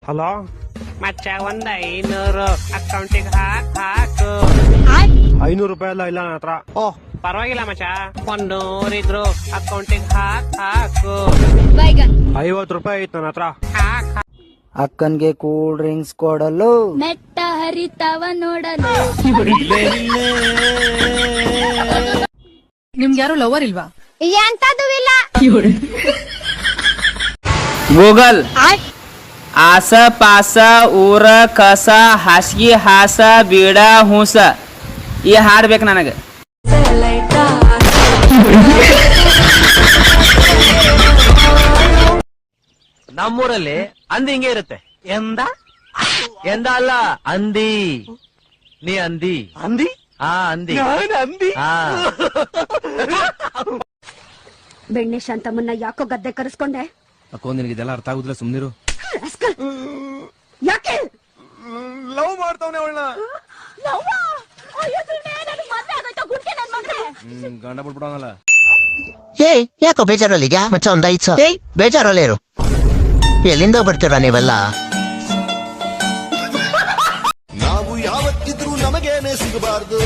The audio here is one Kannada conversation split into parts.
ಹಲೋ ಮಚ್ಚ, 500 ಅಕೌಂಟಿಗೆ ಹಾಕು. 500 ರೂಪಾಯಿ ಇಲ್ಲ ನನ್ನ ಹತ್ರ. ಓಹ್ ಪರವಾಗಿಲ್ಲ ಮಚ್ಚ, 100 ಇದ್ರು ಅಕೌಂಟಿಗೆ ಹಾಕು. 50 ರೂಪಾಯಿ ಐತ್ ನನ್ನ ಹತ್ರ. ಅಕ್ಕನ್ಗೆ ಕೂಲ್ ಡ್ರಿಂಕ್ಸ್ ಕೊಡಲು, ಮೆಟ್ಟ ಹರಿತವ ನೋಡಲು. ನಿಮ್ಗೆ ಯಾರು ಲವರ್ ಇಲ್ವಾ? ಎಂತದು ಇಲ್ಲ. ಗೂಗಲ್ ಆಸ ಪಾಸ ಊರ ಕಸ ಹಾಸಿಗೆ ಹಾಸ ಬೀಡ ಹೂಸ ಈ ಹಾಡ್ಬೇಕು ನನಗೆ. ನಮ್ಮೂರಲ್ಲಿ ಅಂದಿ ಹಿಂಗೆ ಇರುತ್ತೆ. ಎಂದ ಅಲ್ಲ ಅಂದಿ. ನೀ ಅಂದಿ ಅಂದಿ ಅಂದಿ ಅಂದಿ. ಬೆಣ್ಣೆ ಶಾಂತಮ್ಮನ್ನ ಯಾಕೋ ಗದ್ದೆ ಕರೆಸ್ಕೊಂಡೆ? ಅಕ್ಕೋ ನಿನಗೆ ಇದೆಲ್ಲ ಅರ್ಥ ಆಗುದಿಲ್ಲ, ಸುಮ್ನಿರು. ಯಾಕೆ ಲವ್ ಮಾಡ್ತಾವನೆ ಅವಳನ್ನ. ಗಂಡ ಬಿಟ್ಬಿಡೋನಲ್ಲ. ಏಯ್ ಯಾಕೋ ಬೇಜಾರಲ್ಲಿದ್ಯಾ ಮಚ್ಚ? ಒಂದ್ 5 ಸಾವಿರ. ಏಯ್ ಬೇಜಾರಲ್ಲೇರು. ಎಲ್ಲಿಂದ ಬರ್ತೀರಾ ನೀವೆಲ್ಲ? ನಾವು ಯಾವತ್ತಿದ್ರು ನಮಗೇನೆ ಸಿಗಬಾರ್ದು.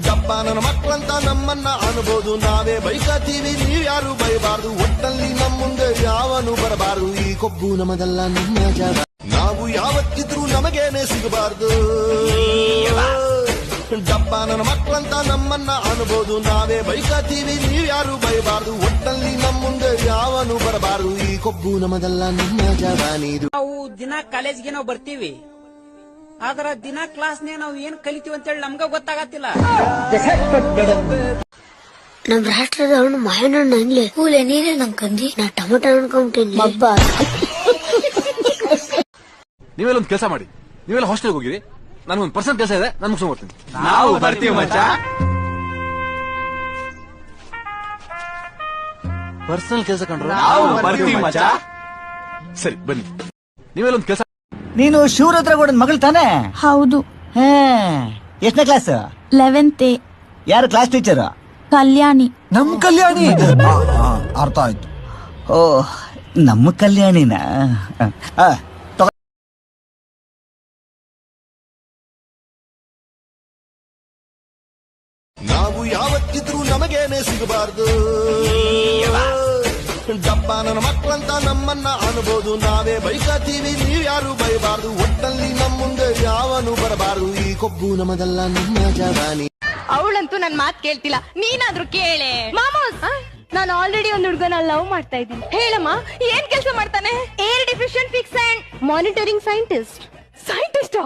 ಡಬ್ಬ ನನ್ನ ಮಕ್ಕಳಂತ ನಮ್ಮನ್ನ ಅನ್ಬೋದು. ನಾವೇ ಬೈಕತ್ತೀವಿ, ನೀವ್ಯಾರು ಬೈಬಾರ್ದು. ಒಟ್ಟಲ್ಲಿ ನಮ್ಮ ಮುಂದೆ ಯಾವನು ಬರಬಾರ್ದು. ಈ ಕೊಬ್ಬು ನಮದಲ್ಲ, ನಮ್ಮ ಜಾಗ. ನಾವು ಯಾವತ್ತಿದ್ರು ನಮಗೇನೆ ಸಿಗಬಾರ್ದು. ಡಬ್ಬ ನನ್ನ ಮಕ್ಕಳಂತ ನಮ್ಮನ್ನ ಅನ್ಬೋದು. ನಾವೇ ಬೈಕತ್ತೀವಿ, ನೀವ್ಯಾರು ಬೈಬಾರ್ದು. ಒಟ್ಟಲ್ಲಿ ನಮ್ಮ ಮುಂದೆ ಯಾವನು ಬರಬಾರ್ದು. ಈ ಕೊಬ್ಬು ನಮದಲ್ಲ, ನಮ್ಮ ಜಾಗ. ನೀದು ನಾವು ದಿನ ಕಾಲೇಜ್ಗೆ ನಾವು ಬರ್ತೀವಿ, ಆದ್ರ ದಿನ ಕ್ಲಾಸ್ನೇ ನಾವು ಏನ್ ಕಲಿತೀವಿ ಅಂತೇಳಿ ನಮ್ಗ ಗೊತ್ತಾಗತ್ತಿಲ್ಲ. ನಮ್ ರಾಷ್ಟ್ರದ ಹಣ್ಣು ಮಾವಿನ ಹಣ್ಣು ಅನ್ಲಿ ಕೂಲೆ ನೀರೇ ನಂಗೆ ನಾ ಟೊಮೊಟೊ ಅನ್ಕೊಂತೀನಿ. ನೀವೆಲ್ಲ ಒಂದು ಕೆಲಸ ಮಾಡಿ, ನೀವೆಲ್ಲ ಹಾಸ್ಟೆಲ್ಗೆ ಹೋಗಿರಿ. ನನಗೊಂದು ಪರ್ಸನಲ್ ಕೆಲಸ ಇದೆ, ನಾನು ಮುಗಿಸ್ಕೊಂಡು ಬರ್ತೀನಿ. ನಾವು ಬರ್ತೀವಿ ಮಚ್ಚ. ಪರ್ಸನಲ್ ಕೆಲಸ ಕಂಡ್ರು ನಾವು ಬರ್ತೀವಿ ಮಚ್ಚ. ಸರಿ ಬನ್ನಿ. ನೀವೆಲ್ಲ ಒಂದು ಕೆಲಸ. ನೀನು ಶಿವರುದ್ರಗೌಡನ್ ಮಗಳು ತಾನೆ? ಹೌದು. ಎಷ್ಟನೇ ಕ್ಲಾಸ್? 11th. ಯಾರು ಕ್ಲಾಸ್ ಟೀಚರ್? ಕಲ್ಯಾಣಿ. ನಮ್ ಕಲ್ಯಾಣಿ. ಅರ್ಥ ಆಯ್ತು. ಓ ನಮ್ಮ ಕಲ್ಯಾಣಿನ. ನಾವು ಯಾವತ್ತಿದ್ರು ನಮಗೇನೆ ಸಿಗಬಾರ್ದು. ಡಬ್ಬ ನನ್ನ ಮಕ್ಕಳಂತ ನಮ್ಮನ್ನ ಅನ್ಬೋದು. ನಾವೇ ಬೈಕತ್ತೀವಿ, ನೀವ್ಯಾರು ಬೈಬಾರ್ದು. ಒಟ್ಟಲ್ಲಿ ನಮ್ಮ ಮುಂದೆ ಯಾವನು ಬರಬಾರ್ದು. ಈ ಕೊಬ್ಬು ನಮದಲ್ಲ, ನಮ್ಮ ಜಾಗ. ಅವಳಂತೂ ನನ್ ಮಾತ್ ಕೇಳ್ತಿಲ್ಲ, ನೀನಾದ್ರೂ ಕೇಳೆ. ಮಾಮೂಸ್, ನಾನು ಆಲ್ರೆಡಿ ಒಂದು ಹುಡುಗನ ಲವ್ ಮಾಡ್ತಾ ಇದ್ದೀನಿ. ಹೇಳಮ್ಮ, ಏನ್ ಕೆಲಸ ಮಾಡ್ತಾನೆ? Air deficiency fix and monitoring scientist. Scientist?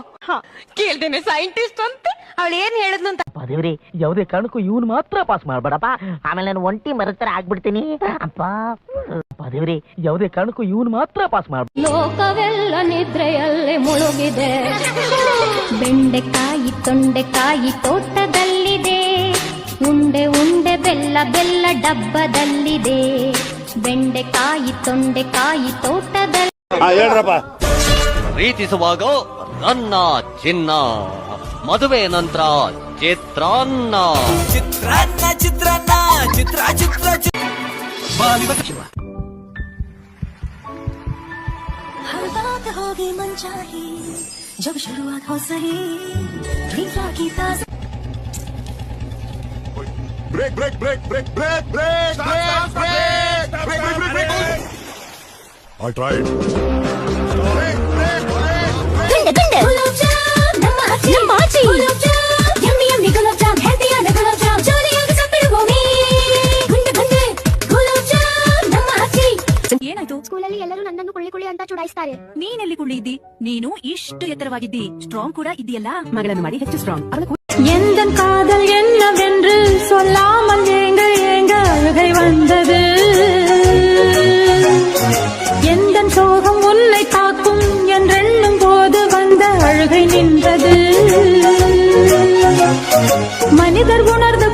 ಕೇಳ್ದೇನೆ ಸೈಂಟಿಸ್ಟ್ ಅಂತ. ಅವಳು ಏನ್ ಹೇಳಿದ್ಲು ಅಂತ? ದೇವ್ರಿ, ಯಾವುದೇ ಕಾರಣಕ್ಕೂ ಇವನು ಮಾತ್ರ ಪಾಸ್ ಮಾಡ್ಬೇಡಪ್ಪ, ಆಮೇಲೆ ನಾನು ಒಂಟಿ ಮರತರ ಆಗ್ಬಿಡ್ತೀನಿ ಅಪ್ಪ. ದೇವ್ರಿ, ಯಾವುದೇ ಕಾರಣಕ್ಕೂ ಇವನು ಮಾತ್ರ ಪಾಸ್ ಮಾಡ. ಲೋಕವೆಲ್ಲ ನಿದ್ರೆಯಲ್ಲೇ ಮುಳುಗಿದೆ. ಬೆಂಡೆಕಾಯಿ ತೊಂಡೆಕಾಯಿ ತೋಟದಲ್ಲಿದೆ. ಉಂಡೆ ಉಂಡೆ ಬೆಲ್ಲ ಬೆಲ್ಲ ಡಬ್ಬದಲ್ಲಿದೆ. ಬೆಂಡೆಕಾಯಿ ತೊಂಡೆಕಾಯಿ ತೋಟದಲ್ಲಿ. ಹೇಳ್ರಪ್ಪ. ಪ್ರೀತಿಸುವಾಗ ನನ್ನ ಚಿನ್ನ, ಮದುವೆ ನಂತರ ಚಿತ್ರಾನ್ನ. ಹೋಗಿ ಮಂಚಾಹಿ ಜब शुरुआत हो सही की ताज़. Break break break break break break break. I tried. ನಮ್ಮ ಆಚಿ ಯಮ್ಮಿ ಯಮ್ಮಿ ಗುಲಾಬ್ ಜಾಮ್, ಹೆಲ್ದಿಯಾದ ಗುಲಾಬ್ ಜಾಮ್, ಜೋಲಿಯಾಗಿ ಸಪ್ಪಿಡು ಭೂಮಿ. ಗುಂಡೆ ಗುಂಡೆ ಗುಲಾಬ್ ಜಾಮ್ ನಮ್ಮ ಆಚಿ. ಏನಾಯ್ತು? ಸ್ಕೂಲಲ್ಲಿ ಎಲ್ಲರೂ ನನ್ನನ್ನು ಕುಳ್ಳಿ ಕುಳ್ಳಿ ಅಂತ ಚುಡಾಯಿಸ್ತಾರೆ. ನೀನೆಲ್ಲಿ ಕುಳ್ಳಿ ಇದ್ದಿ? ನೀನು ಇಷ್ಟು ಎತ್ತರವಾಗಿದ್ದಿ, ಸ್ಟ್ರಾಂಗ್ ಕೂಡ ಇದೆಯಲ್ಲ. ಮಗಳನ್ನು ಮಾಡಿ ಹೆಚ್ಚು ಸ್ಟ್ರಾಂಗ್. எந்தன் காதல் என்னவென்று சொல்லாமல் ஏங்க ஏங்க அழுகை வந்தது. எந்தன் சோகம் உன்னை தாக்கும் என்றெண்ணும் போது வந்த அழுகை நின்றது. மனிதர் உணர்ந்த